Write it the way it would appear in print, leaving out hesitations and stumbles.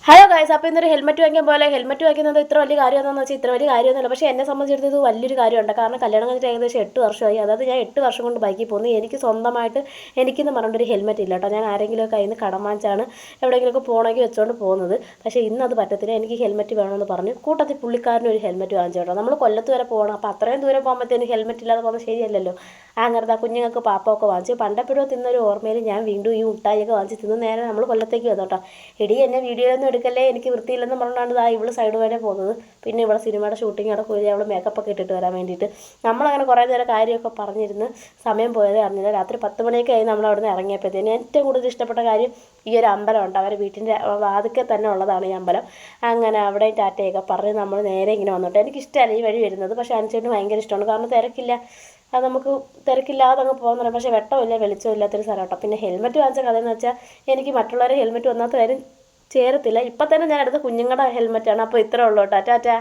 Hello guys, അപ്പോൾ ഇന്നൊരു helmet വാങ്ങിക്കാൻ പോലെ ഹെൽമെറ്റ് വാങ്ങിക്കുന്നത് ഇത്ര വലിയ കാര്യമാണെന്ന് വെച്ചാൽ ഇത്ര വലിയ കാര്യമൊന്നുമില്ല. പക്ഷേ എന്നെ സംബന്ധിച്ചിടത്തോളം ഇത് വലിയൊരു കാര്യമുണ്ട്. കാരണം കല്യാണം കഴിഞ്ഞിട്ട് ഏകദേശം 8 വർഷമായി. അതായത് ഞാൻ 8 വർഷം കൊണ്ട് ബൈക്കിൽ പോകുന്നു. എനിക്ക് സ്വന്തമായിട്ട് എനിക്കെന്ന് പറഞ്ഞിട്ടൊരു ഹെൽമെറ്റ് ഇല്ല കേട്ടോ. ഞാൻ ആരെങ്കിലും കയ്യിൽ നിന്ന് കടം വാങ്ങിച്ചാണ് എവിടെയെങ്കിലുമൊക്കെ പോകണമെങ്കിൽ വെച്ചുകൊണ്ട് പോകുന്നത്. പക്ഷേ ഇന്നത് പറ്റത്തില്ല. എനിക്ക് ഹെൽമെറ്റ് വേണമെന്ന് പറഞ്ഞു കൂട്ടത്തിൽ പുള്ളിക്കാരന് ഒരു ഹെൽമെറ്റ് വാങ്ങിച്ചു കേട്ടോ. നമ്മൾ കൊല്ലത്ത് വരെ പോകണം. അപ്പോൾ അത്രയും ദൂരം പോകുമ്പോഴത്തേന് ഹെൽമെറ്റ് ഇല്ലാതെ പോകുന്നത് ശരിയല്ലല്ലോ. അങ്ങനത്തെ കുഞ്ഞുങ്ങൾക്ക് പാപ്പമൊക്കെ വാങ്ങിച്ച് പണ്ടെപ്പോഴും തിന്നൊരു ഓർമ്മയിൽ ഞാൻ വീണ്ടും ഈ മുട്ടായിയൊക്കെ വാങ്ങിച്ച് തിന്ന് നേരെ നമ്മൾ കൊല്ലത്തേക്ക് വന്നു കേട്ടോ. എടി എന്നെ വീഡിയോയൊന്നും എടുക്കല്ലേ, എനിക്ക് വൃത്തിയില്ലെന്ന് പറഞ്ഞാണ് ഇവള് സൈഡ് വരെ പോകുന്നത്. പിന്നെ ഇവിടെ സിനിമയുടെ ഷൂട്ടിംഗ് നടക്കുകയും അവൾ മേക്കപ്പൊക്കെ ഇട്ടിട്ട് വരാൻ വേണ്ടിയിട്ട് നമ്മളങ്ങനെ കുറേ നേരം കാര്യമൊക്കെ പറഞ്ഞിരുന്ന് സമയം പോയതേ അറിഞ്ഞില്ല. രാത്രി 10 മണിയൊക്കെ ആയി നമ്മൾ അവിടെ നിന്ന് ഇറങ്ങിയപ്പോഴത്തേന് ഏറ്റവും കൂടുതൽ ഇഷ്ടപ്പെട്ട കാര്യം ഈ ഒരു അമ്പലമുണ്ട്. അവരുടെ വീട്ടിൻ്റെ വാതിക്കൽ തന്നെ ഉള്ളതാണ് ഈ അമ്പലം. അങ്ങനെ അവിടെ ടാറ്റയൊക്കെ പറഞ്ഞ് നമ്മൾ നേരെ ഇങ്ങനെ വന്നിട്ട് എനിക്കിഷ്ടമല്ല ഈ വഴി വരുന്നത്. പക്ഷേ അനുസരിച്ച് ഭയങ്കര ഇഷ്ടമാണ്. കാരണം തിരക്കില്ല, അത് നമുക്ക് തിരക്കില്ലാതെ അങ്ങ് പോകാൻ പറയാം. പക്ഷേ വെട്ടമില്ല വെളിച്ചം ഇല്ലാത്തൊരു സ്ഥലം കേട്ടോ. പിന്നെ ഹെൽമെറ്റ് വാങ്ങിച്ച കഥയെന്ന് വെച്ചാൽ എനിക്ക് മറ്റുള്ളവരെ ഹെൽമെറ്റ് ഒന്നാമത്തെ കാര്യം ചേരത്തില്ല. ഇപ്പം തന്നെ ഞാൻ എടുത്ത കുഞ്ഞുങ്ങളുടെ ഹെൽമെറ്റാണ്. അപ്പോൾ ഇത്രേ ഉള്ളൂ കേട്ടോ. ടാറ്റാ.